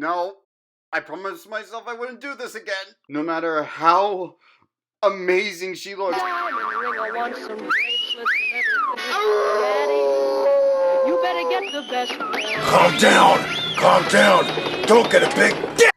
No, I promised myself I wouldn't do this again. No matter how amazing she looks. Diamond ring, I want some bracelets and everything. Daddy, you better get the best one. Calm down! Calm down! Don't get a big dick!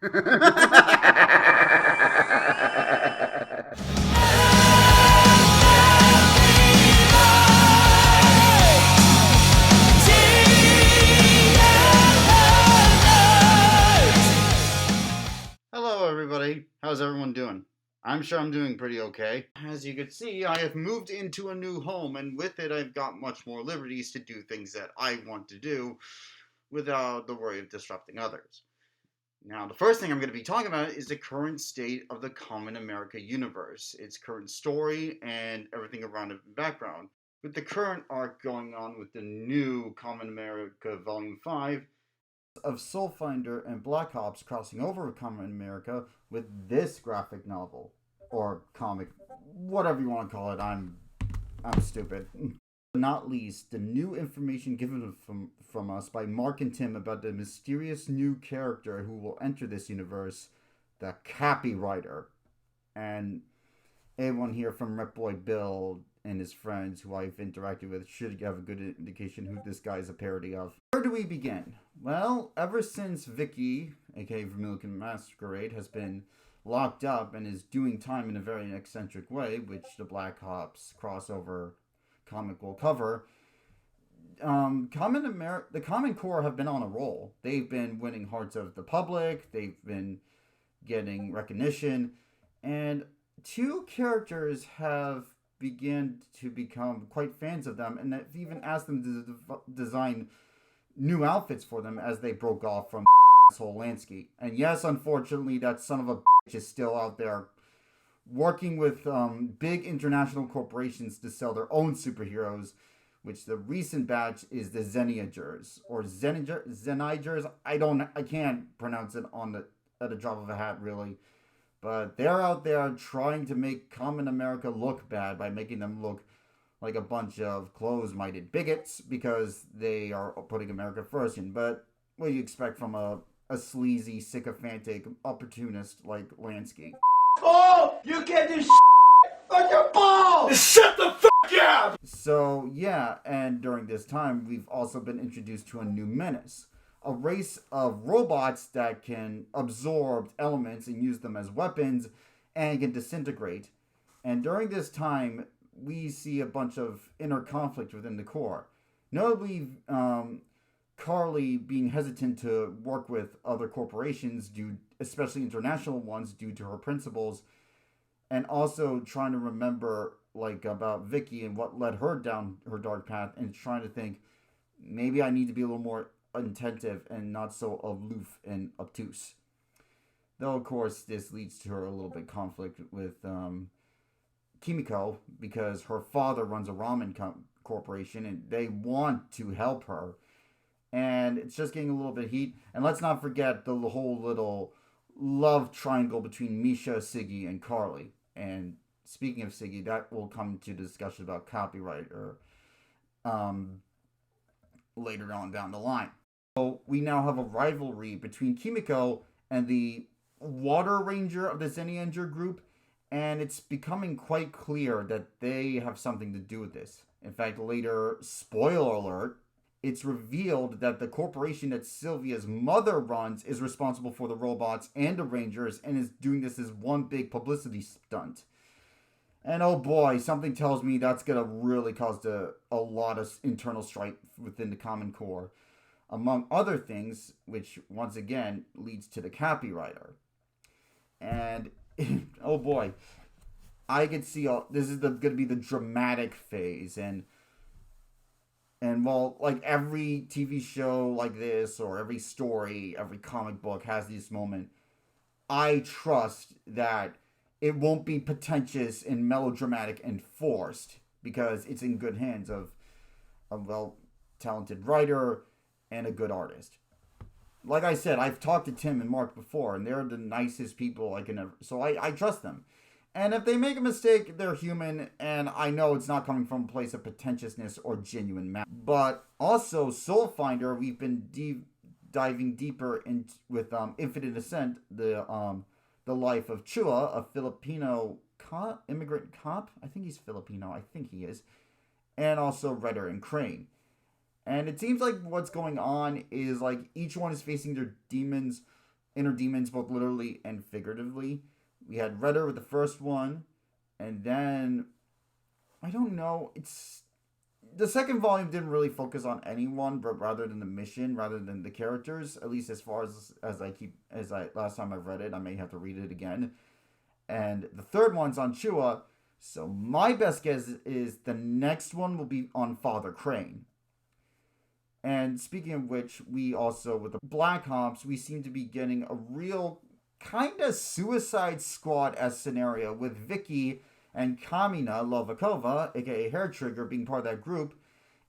Hello everybody, how's everyone doing? I'm sure I'm doing pretty okay. As you can see, I have moved into a new home, and with it I've got much more liberties to do things that I want to do without the worry of disrupting others. Now, the first thing I'm going to be talking about is the current state of the Kamen America universe, its current story, and everything around it in the background. With the current arc going on with the new Kamen America Volume 5, of Soulfinder and Black Ops crossing over with Kamen America with this graphic novel, or comic, whatever you want to call it. I'm stupid. Not least, the new information given from us by Mark and Tim about the mysterious new character who will enter this universe, the copywriter. And everyone here from Rep Boy Bill and his friends who I've interacted with should have a good indication who this guy is a parody of. Where do we begin? Well, ever since Vicky, aka Vermilion Masquerade, has been locked up and is doing time in a very eccentric way, which the Black Ops crossover comic will cover, the Kamen Corps have been on a roll. They've been winning hearts of the public, they've been getting recognition, and two characters have began to become quite fans of them, and have even asked them to design new outfits for them as they broke off from asshole Lansky. And yes, unfortunately, that son of a bitch is still out there working with big international corporations to sell their own superheroes, which the recent batch is the Zenigers, or Zenigers. I can't pronounce it at a drop of a hat, really. But they're out there trying to make Kamen America look bad by making them look like a bunch of closed-minded bigots because they are putting America first. But what do you expect from a sleazy, sycophantic opportunist like Lansky? Oh! You can't do on your balls! Shut the fuck up! So, yeah, and during this time, we've also been introduced to a new menace. A race of robots that can absorb elements and use them as weapons and can disintegrate. And during this time, we see a bunch of inner conflict within the Corps. Notably, Carly being hesitant to work with other corporations, especially international ones, due to her principles, and also trying to remember about Vicky and what led her down her dark path, and trying to think, maybe I need to be a little more attentive and not so aloof and obtuse. Though, of course, this leads to her a little bit conflict with Kimiko, because her father runs a ramen corporation and they want to help her. And it's just getting a little bit of heat. And let's not forget the whole little love triangle between Misha, Siggy, and Carly. And speaking of Siggy, that will come to discussion about copyright later on down the line. So we now have a rivalry between Kimiko and the Water Ranger of the Zenigers group, and it's becoming quite clear that they have something to do with this. In fact, later, spoiler alert, it's revealed that the corporation that Sylvia's mother runs is responsible for the robots and the Rangers, and is doing this as one big publicity stunt. And oh boy, something tells me that's going to really cause a lot of internal strife within the Kamen Corps. Among other things, which once again leads to the copywriter. And oh boy, I could see this is going to be the dramatic phase, and well, like every TV show like this, or every story, every comic book has this moment. I trust that it won't be pretentious and melodramatic and forced, because it's in good hands of a well-talented writer and a good artist. Like I said, I've talked to Tim and Mark before, and they're the nicest people I can ever... So I trust them. And if they make a mistake, they're human, and I know it's not coming from a place of pretentiousness or genuine malice. But also, Soulfinder, we've been diving deeper with Infinite Ascent, the life of Chua, a Filipino immigrant cop. I think he's Filipino. I think he is, and also Redder and Crane. And it seems like what's going on is like each one is facing their demons, inner demons, both literally and figuratively. We had Redder with the first one, and then I don't know. It's the second volume didn't really focus on anyone, but rather than the mission, rather than the characters. At least as far as I last time I read it, I may have to read it again. And the third one's on Chua. So my best guess is the next one will be on Father Crane. And speaking of which, we also, with the Black Ops, we seem to be getting a real kind of Suicide Squad-esque scenario with Vicky and Kamina Lovakova, aka Hair Trigger, being part of that group,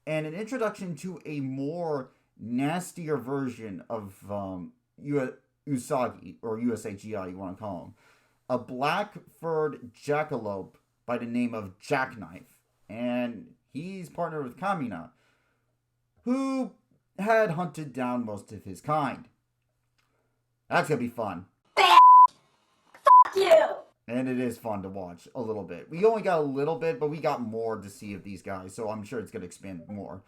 and an introduction to a more nastier version of Usagi, or USAGI, you want to call him. A black-furred jackalope by the name of Jackknife. And he's partnered with Kamina, who had hunted down most of his kind. That's gonna be fun. Fuck you! And it is fun to watch a little bit. We only got a little bit, but we got more to see of these guys, so I'm sure it's gonna expand more.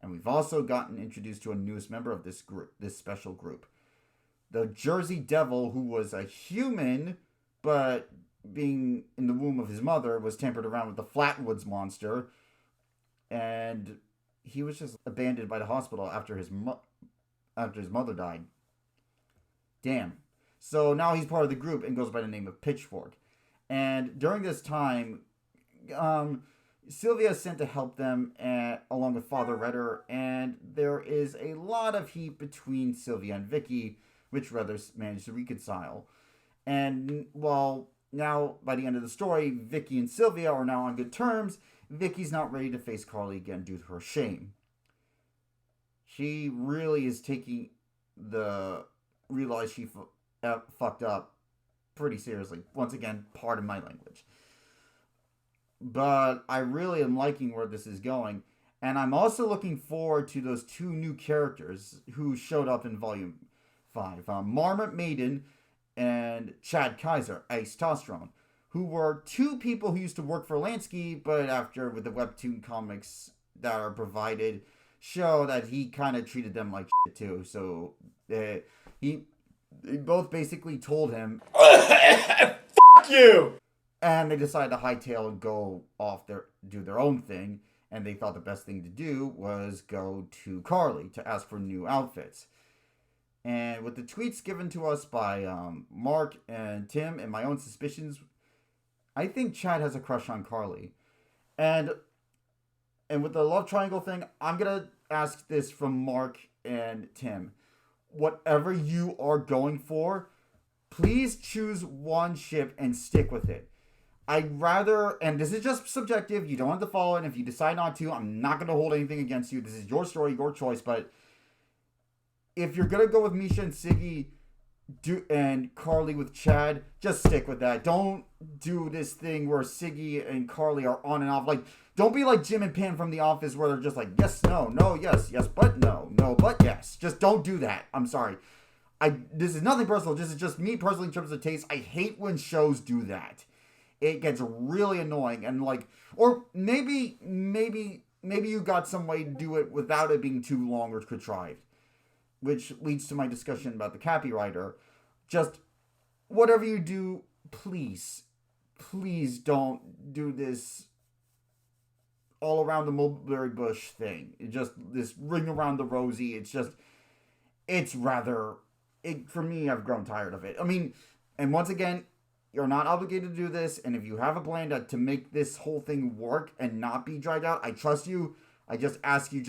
And we've also gotten introduced to a newest member of this group, this special group. The Jersey Devil, who was a human, but being in the womb of his mother, was tampered around with the Flatwoods monster, and he was just abandoned by the hospital after his mother died. Damn. So now he's part of the group and goes by the name of Pitchfork. And during this time, Sylvia is sent to help them along with Father Redder, and there is a lot of heat between Sylvia and Vicky, which Redder managed to reconcile. And while now, by the end of the story, Vicky and Sylvia are now on good terms, Vicky's not ready to face Carly again due to her shame. She really is taking realize she fucked up pretty seriously. Once again, pardon my language. But I really am liking where this is going. And I'm also looking forward to those two new characters who showed up in Volume 5. Marmot Maiden and Chad Kaiser, Ace Tosteron, who were two people who used to work for Lansky, but after, with the webtoon comics that are provided, show that he kind of treated them like shit too. So they both basically told him, Fuck you! And they decided to hightail and go off do their own thing. And they thought the best thing to do was go to Carly to ask for new outfits. And with the tweets given to us by Mark and Tim and my own suspicions, I think Chad has a crush on Carly. And with the love triangle thing, I'm going to ask this from Mark and Tim. Whatever you are going for, please choose one ship and stick with it. I'd rather, and this is just subjective, you don't have to follow it, and if you decide not to, I'm not going to hold anything against you. This is your story, your choice, but if you're going to go with Misha and Siggy and Carly with Chad, just stick with that. Don't do this thing where Siggy and Carly are on and off. Like, don't be like Jim and Pam from The Office where they're just like, yes, no, no, yes, yes, but no, no, but yes. Just don't do that. I'm sorry. This is nothing personal. This is just me personally in terms of taste. I hate when shows do that. It gets really annoying, and like, or maybe you got some way to do it without it being too long or contrived, which leads to my discussion about the copywriter. Just whatever you do, please don't do this all around the mulberry bush thing. It just this ring around the rosy. For me, I've grown tired of it. I mean, and once again, you're not obligated to do this, and if you have a plan to make this whole thing work and not be dragged out, I trust you. I just ask you,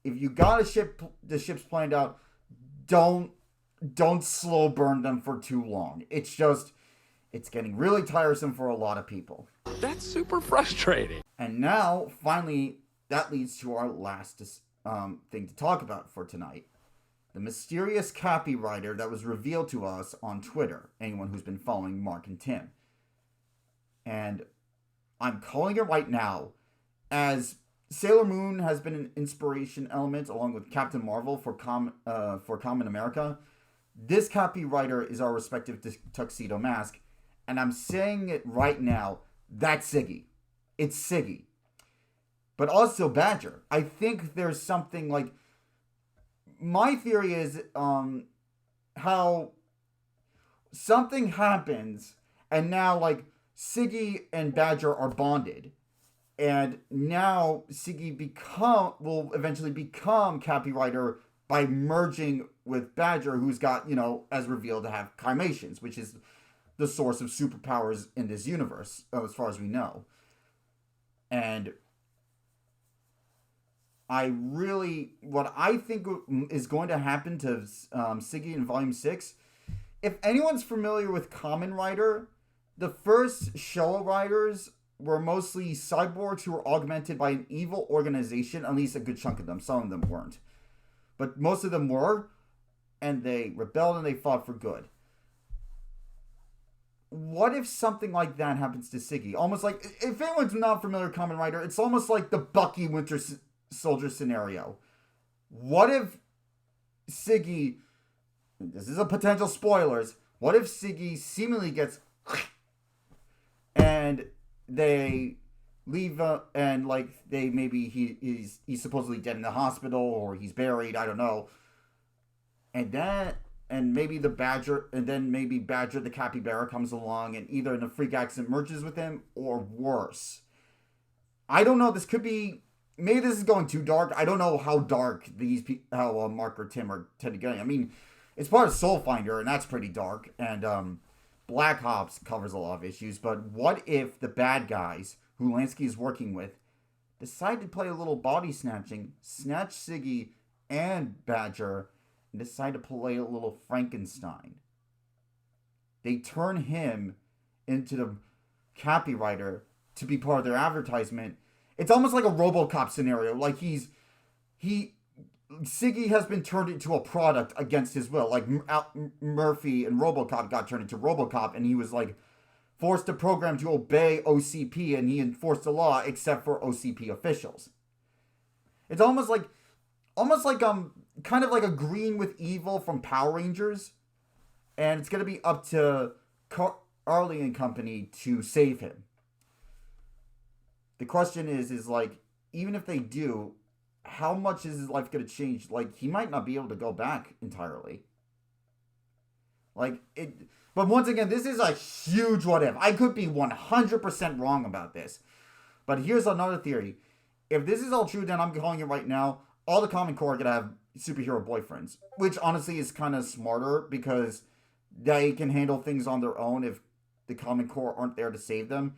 if you got the ships planned out, don't slow burn them for too long. It's getting really tiresome for a lot of people. That's super frustrating. And now, finally, that leads to our last thing to talk about for tonight. The mysterious copywriter that was revealed to us on Twitter, anyone who's been following Mark and Tim. And I'm calling it right now as Sailor Moon has been an inspiration element along with Captain Marvel for Kamen America. This copywriter is our respective tuxedo mask, and I'm saying it right now. That's Siggy. It's Siggy, but also Badger. I think there's something like my theory is how something happens, and now like Siggy and Badger are bonded. And now Siggy will eventually become copywriter by merging with Badger, who's got, as revealed, to have chimations, which is the source of superpowers in this universe, as far as we know. And what I think is going to happen to Siggy in Volume 6, if anyone's familiar with Kamen Rider, the first Showa Riders were mostly cyborgs who were augmented by an evil organization, at least a good chunk of them. Some of them weren't. But most of them were, and they rebelled and they fought for good. What if something like that happens to Siggy? Almost like, if anyone's not familiar with Kamen Rider, it's almost like the Bucky Winter Soldier scenario. What if Siggy, this is a potential spoilers, what if Siggy seemingly gets and they leave and like they maybe he's supposedly dead in the hospital or he's buried, I don't know, and maybe Badger the capybara comes along and either in a freak accident merges with him or worse. I don't know, this could be, maybe this is going too dark. I don't know how dark how Mark or Tim are tend to getting. I mean, it's part of Soul Finder and that's pretty dark, and Black Ops covers a lot of issues, but what if the bad guys who Lansky is working with decide to play a little body snatching, snatch Siggy and Badger, and decide to play a little Frankenstein? They turn him into the copywriter to be part of their advertisement. It's almost like a RoboCop scenario. Like Siggy has been turned into a product against his will. Like Murphy and RoboCop got turned into RoboCop, and he was like forced to program to obey OCP, and he enforced the law except for OCP officials. It's almost like kind of like a Green with Evil from Power Rangers, and it's gonna be up to Arlie and company to save him. The question is like, even if they do, how much is his life going to change? Like, he might not be able to go back entirely. Like, but once again, this is a huge what if. I could be 100% wrong about this. But here's another theory. If this is all true, then I'm calling it right now, all the Common Core are going to have superhero boyfriends. Which, honestly, is kind of smarter, because they can handle things on their own if the Common Core aren't there to save them.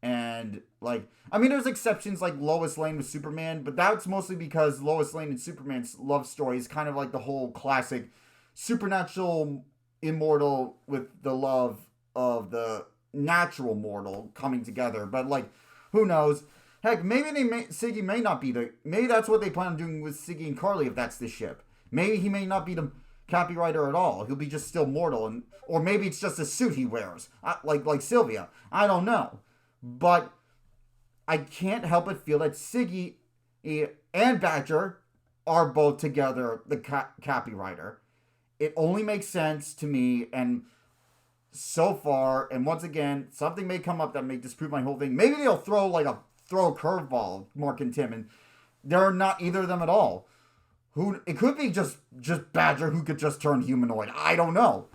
And, like, I mean, there's exceptions like Lois Lane with Superman, but that's mostly because Lois Lane and Superman's love story is kind of like the whole classic supernatural immortal with the love of the natural mortal coming together. But, like, who knows? Heck, maybe Siggy may not be maybe that's what they plan on doing with Siggy and Carly if that's the ship. Maybe he may not be the copywriter at all. He'll be just still mortal, or maybe it's just a suit he wears, like Sylvia. I don't know. But I can't help but feel that Siggy and Badger are both together the copywriter. It only makes sense to me, and so far, and once again, something may come up that may disprove my whole thing. Maybe they'll throw a curveball, Mark and Tim, and they're not either of them at all. It could be just Badger who could just turn humanoid. I don't know.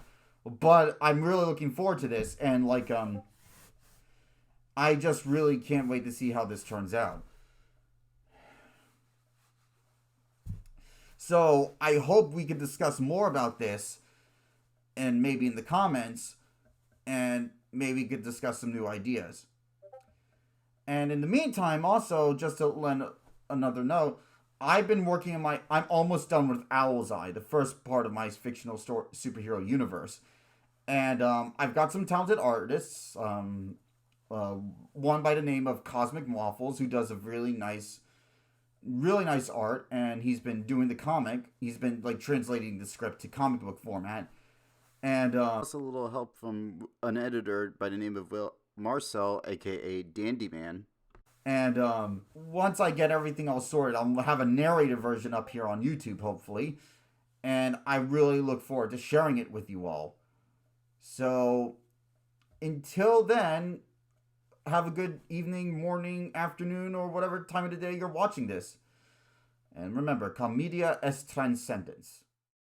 But I'm really looking forward to this, and I just really can't wait to see how this turns out. So I hope we can discuss more about this, and maybe in the comments, and maybe we could discuss some new ideas. And in the meantime, also, just to lend another note, I've been working on I'm almost done with Owl's Eye, the first part of my fictional superhero universe. And I've got some talented artists, one by the name of Cosmic Waffles, who does a really nice art, and he's been doing the comic. He's been translating the script to comic book format, and also a little help from an editor by the name of Marcel, aka Dandyman. And once I get everything all sorted, I'll have a narrated version up here on YouTube, hopefully. And I really look forward to sharing it with you all. So until then, have a good evening, morning, afternoon, or whatever time of the day you're watching this. And remember, Comedia es Transcendence.